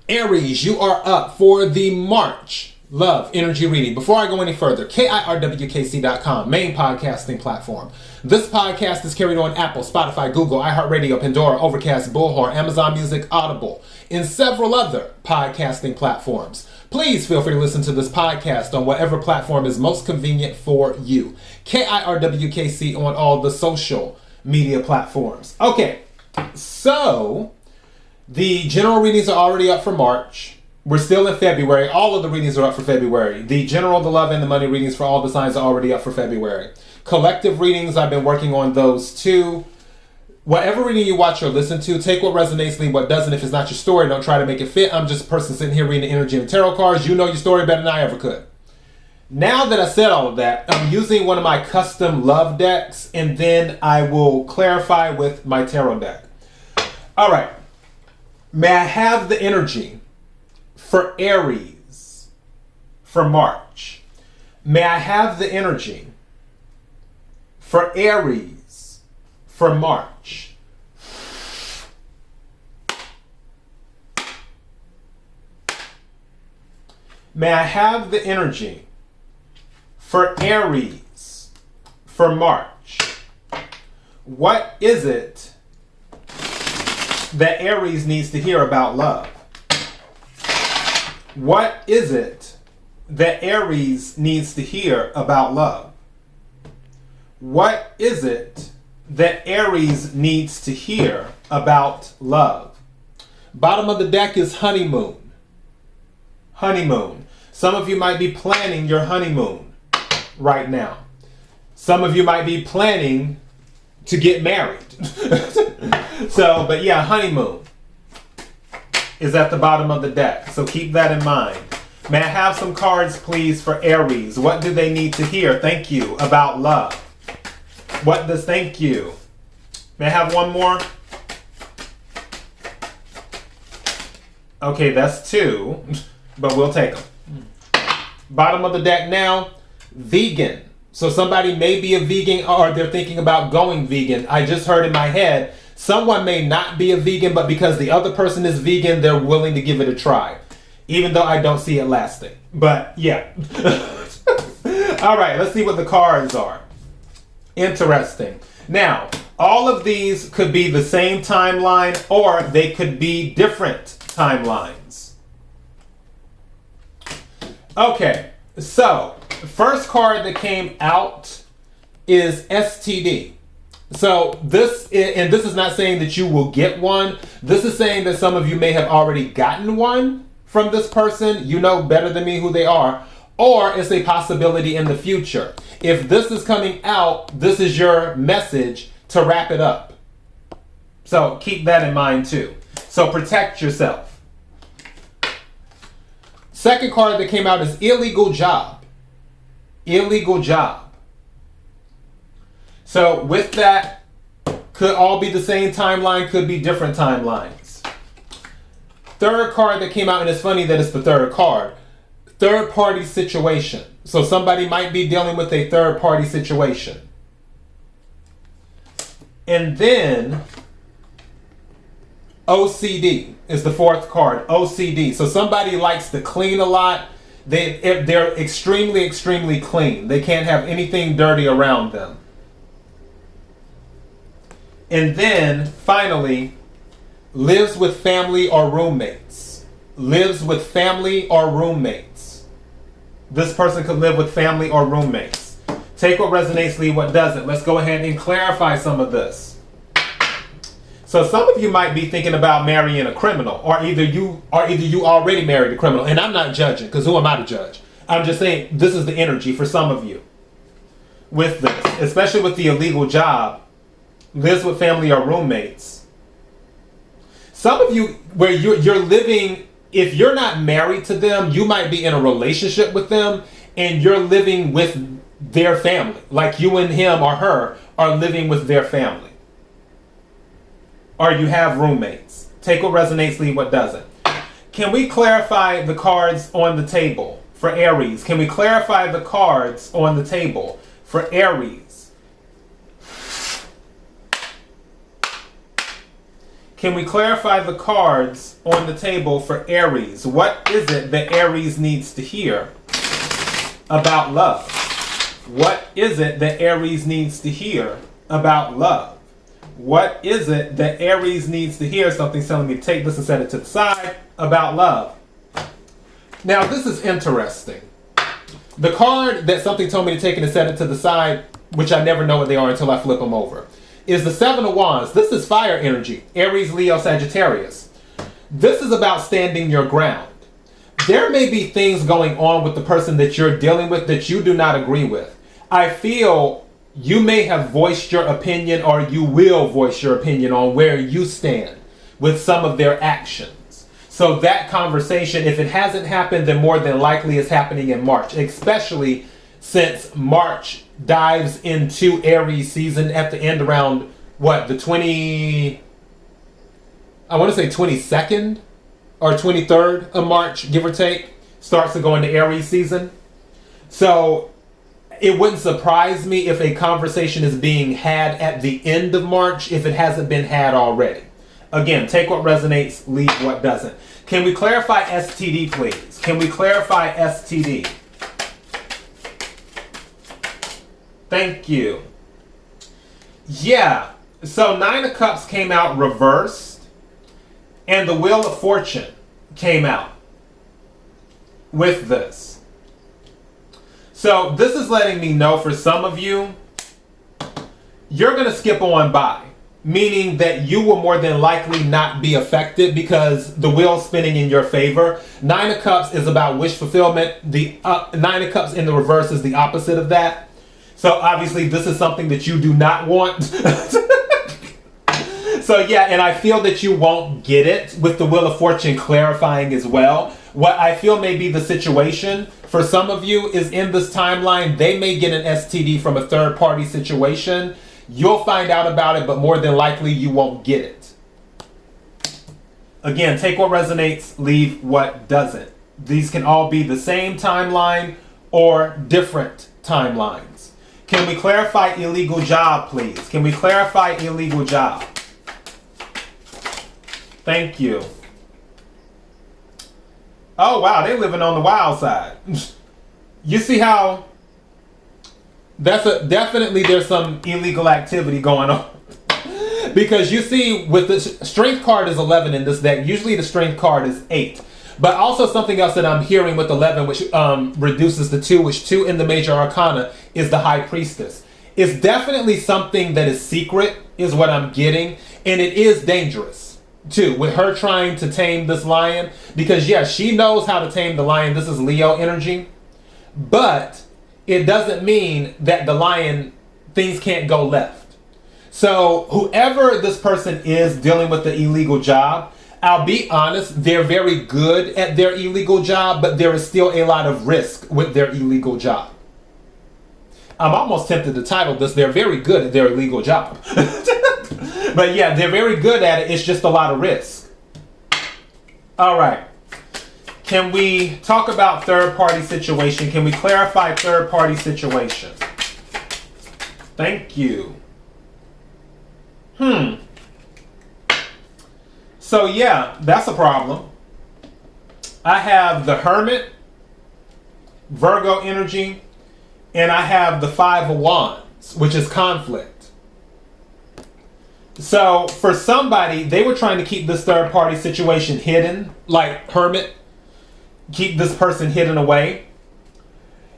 Aries, you are up for the March Love Energy Reading. Before I go any further, KIRWKC.com, main podcasting platform. This podcast is carried on Apple, Spotify, Google, iHeartRadio, Pandora, Overcast, Bullhorn, Amazon Music, Audible, and several other podcasting platforms. Please feel free to listen to this podcast on whatever platform is most convenient for you. KIRWKC on all the social media platforms. Okay, so the general readings are already up for March. We're still in February. All of the readings are up for February. The general, the love, and the money readings for all the signs are already up for February. Collective readings, I've been working on those too. Whatever reading you watch or listen to, take what resonates, leave what doesn't. If it's not your story, don't try to make it fit. I'm just a person sitting here reading the energy and tarot cards. You know your story better than I ever could. Now that I said all of that, I'm using one of my custom love decks, and then I will clarify with my tarot deck. All right. May I have the energy for Aries for March? May I have the energy for Aries for March? May I have the energy for Aries for March? What is it that Aries needs to hear about love? What is it that Aries needs to hear about love? What is it that Aries needs to hear about love? Bottom of the deck is honeymoon. Honeymoon. Some of you might be planning your honeymoon right now. Some of you might be planning to get married. But yeah, honeymoon is at the bottom of the deck. So keep that in mind. May I have some cards, please, for Aries? What do they need to hear? Thank you. About love. What does thank you? May I have one more? Okay, that's two, but we'll take them. Bottom of the deck now, vegan. So somebody may be a vegan or they're thinking about going vegan. I just heard in my head, someone may not be a vegan, but because the other person is vegan, they're willing to give it a try. Even though I don't see it lasting. But yeah. All right, let's see what the cards are. Interesting. Now, all of these could be the same timeline or they could be different timelines. Okay, so first card that came out is STD. So this is not saying that you will get one. This is saying that some of you may have already gotten one from this person. You know better than me who they are. Or it's a possibility in the future. If this is coming out, this is your message to wrap it up. So keep that in mind too. So protect yourself. Second card that came out is illegal job. Illegal job. So with that, could all be the same timeline, could be different timelines. Third card that came out, and it's funny that it's the third card. Third party situation. So somebody might be dealing with a third party situation. And then OCD is the fourth card. OCD. So somebody likes to clean a lot. They're extremely, extremely clean. They can't have anything dirty around them. And then finally, lives with family or roommates. Lives with family or roommates. This person could live with family or roommates. Take what resonates, leave what doesn't. Let's go ahead and clarify some of this. So some of you might be thinking about marrying a criminal, or either you already married a criminal. And I'm not judging, because who am I to judge? I'm just saying this is the energy for some of you with this, especially with the illegal job, lives with family or roommates. Some of you, where you're living, if you're not married to them, you might be in a relationship with them and you're living with their family. Like you and him or her are living with their family. Or you have roommates. Take what resonates, leave what doesn't. Can we clarify the cards on the table for Aries? Can we clarify the cards on the table for Aries? Can we clarify the cards on the table for Aries? What is it that Aries needs to hear about love? What is it that Aries needs to hear about love? What is it that Aries needs to hear? Something's telling me to take this and set it to the side about love. Now, this is interesting. The card that something told me to take and set it to the side, which I never know what they are until I flip them over, is the Seven of Wands. This is fire energy. Aries, Leo, Sagittarius. This is about standing your ground. There may be things going on with the person that you're dealing with that you do not agree with. I feel you may have voiced your opinion, or you will voice your opinion on where you stand with some of their actions. So that conversation, if it hasn't happened, then more than likely it's happening in March, especially since March dives into Aries season at the end around, what, the 22nd or 23rd of March, give or take, starts to go into Aries season. So it wouldn't surprise me if a conversation is being had at the end of March if it hasn't been had already. Again, take what resonates, leave what doesn't. Can we clarify STD, please? Can we clarify STD? Thank you. Yeah, so Nine of Cups came out reversed, and the Wheel of Fortune came out with this. So this is letting me know for some of you, you're going to skip on by, meaning that you will more than likely not be affected because the wheel's spinning in your favor. Nine of Cups is about wish fulfillment. The Nine of Cups in the reverse is the opposite of that. So obviously this is something that you do not want. So yeah, and I feel that you won't get it with the Wheel of Fortune clarifying as well. What I feel may be the situation for some of you is in this timeline, they may get an STD from a third party situation. You'll find out about it, but more than likely you won't get it. Again, take what resonates, leave what doesn't. These can all be the same timeline or different timelines. Can we clarify illegal job, please? Can we clarify illegal job? Thank you. Oh, wow, they're living on the wild side. You see how definitely there's some illegal activity going on. Because you see, with the strength card is 11 in this deck. Usually the strength card is 8. But also something else that I'm hearing with 11, which reduces to 2, which 2 in the major arcana is the High Priestess. It's definitely something that is secret, is what I'm getting. And it is dangerous, too, with her trying to tame this lion. Because, yeah, she knows how to tame the lion. This is Leo energy. But it doesn't mean that the lion, things can't go left. So whoever this person is dealing with the illegal job, I'll be honest, they're very good at their illegal job, but there is still a lot of risk with their illegal job. I'm almost tempted to title this, they're very good at their illegal job. But yeah, they're very good at it, it's just a lot of risk. All right. Can we talk about third-party situation? Can we clarify third-party situation? Thank you. So yeah, that's a problem. I have the Hermit, Virgo energy, and I have the Five of Wands, which is conflict. So for somebody, they were trying to keep this third party situation hidden, like Hermit, keep this person hidden away.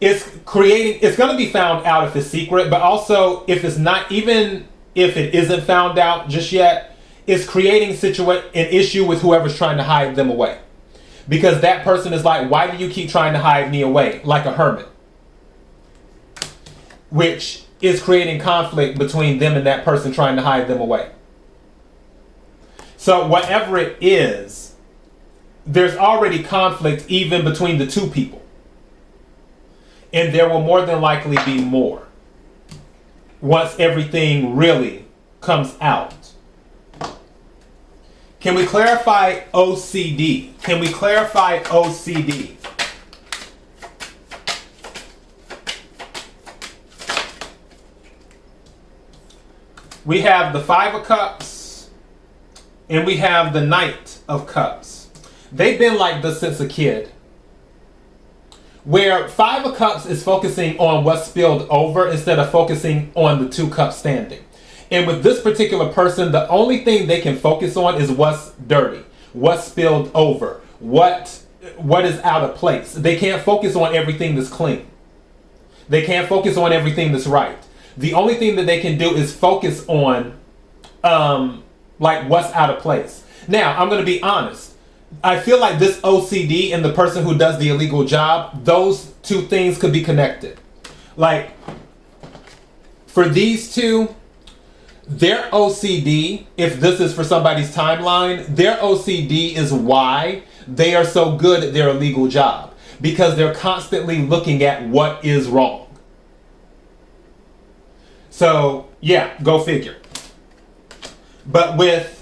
It's going to be found out if it's secret, but also if it's not, even if it isn't found out just yet, it's creating an issue with whoever's trying to hide them away. Because that person is like, why do you keep trying to hide me away? Like a hermit. Which is creating conflict between them and that person trying to hide them away. So whatever it is, there's already conflict even between the two people. And there will more than likely be more once everything really comes out. Can we clarify OCD? Can we clarify OCD? We have the Five of Cups And we have the Knight of Cups. They've been like this since a kid. Where Five of Cups is focusing on what's spilled over instead of focusing on the 2 cups standing. And with this particular person, the only thing they can focus on is what's dirty, what's spilled over, what is out of place. They can't focus on everything that's clean. They can't focus on everything that's right. The only thing that they can do is focus on like what's out of place. Now, I'm going to be honest. I feel like this OCD and the person who does the illegal job, those 2 things could be connected. Like, for these 2, their OCD, if this is for somebody's timeline, their OCD is why they are so good at their illegal job. Because they're constantly looking at what is wrong. So, yeah, go figure. But with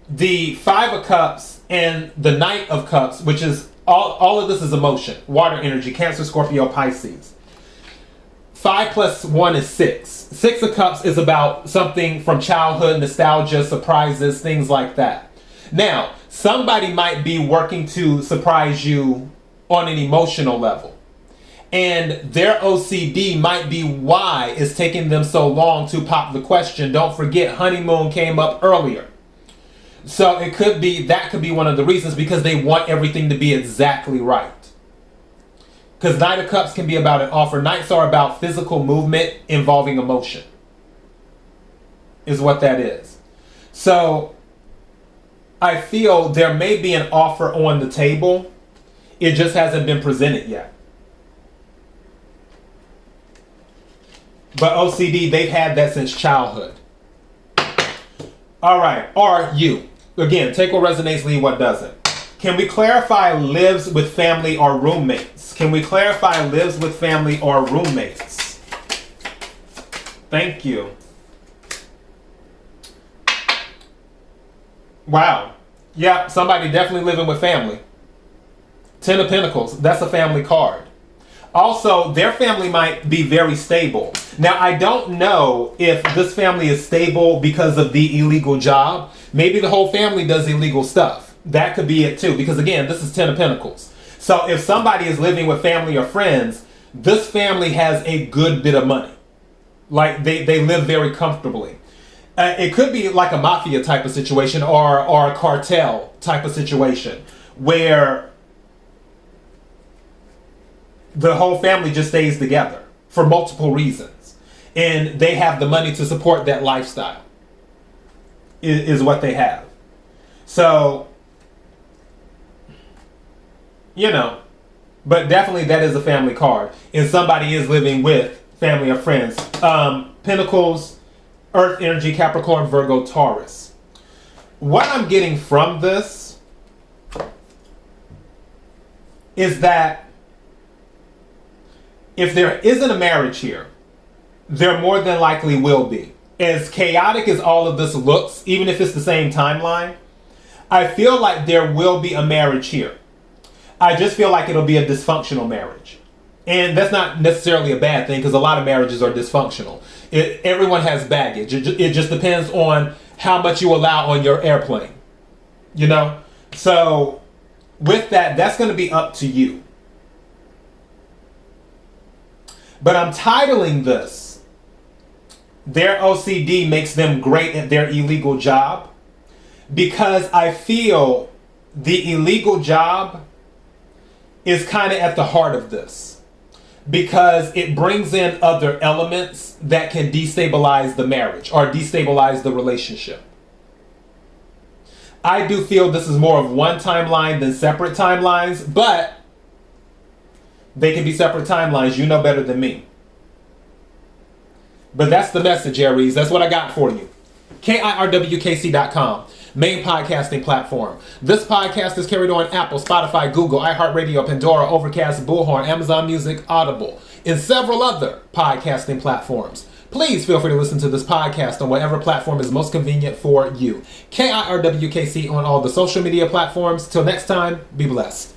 the Five of Cups and the Knight of Cups, which is all of this is emotion, water energy, Cancer, Scorpio, Pisces. 5 plus 1 is 6. 6 of Cups is about something from childhood, nostalgia, surprises, things like that. Now, somebody might be working to surprise you on an emotional level. And their OCD might be why it's taking them so long to pop the question. Don't forget, honeymoon came up earlier. So it could be, that could be one of the reasons, because they want everything to be exactly right. Because Knight of Cups can be about an offer. Knights are about physical movement involving emotion. Is what that is. So I feel there may be an offer on the table. It just hasn't been presented yet. But OCD, they've had that since childhood. All right, are you? Again, take what resonates, leave what doesn't. Can we clarify lives with family or roommates? Can we clarify lives with family or roommates? Thank you. Wow. Yeah, somebody definitely living with family. 10 of Pentacles, that's a family card. Also, their family might be very stable. Now, I don't know if this family is stable because of the illegal job. Maybe the whole family does illegal stuff. That could be it too, because again, this is 10 of Pentacles. So if somebody is living with family or friends, this family has a good bit of money. Like they live very comfortably. It could be like a mafia type of situation or a cartel type of situation where the whole family just stays together for multiple reasons. And they have the money to support that lifestyle, is what they have. So, you know, but definitely that is a family card. And somebody is living with family or friends. Pentacles, Earth energy, Capricorn, Virgo, Taurus. What I'm getting from this is that if there isn't a marriage here, there more than likely will be. As chaotic as all of this looks, even if it's the same timeline, I feel like there will be a marriage here. I just feel like it'll be a dysfunctional marriage. And that's not necessarily a bad thing, because a lot of marriages are dysfunctional. Everyone has baggage. It just depends on how much you allow on your airplane. You know? So with that, that's going to be up to you. But I'm titling this, their OCD makes them great at their illegal job, because I feel the illegal job is kind of at the heart of this, because it brings in other elements that can destabilize the marriage or destabilize the relationship. I do feel this is more of one timeline than separate timelines, but they can be separate timelines. You know better than me. But that's the message, Aries. That's what I got for you. KIRWKC.com, main podcasting platform. This podcast is carried on Apple, Spotify, Google, iHeartRadio, Pandora, Overcast, Bullhorn, Amazon Music, Audible, and several other podcasting platforms. Please feel free to listen to this podcast on whatever platform is most convenient for you. KIRWKC on all the social media platforms. Till next time, be blessed.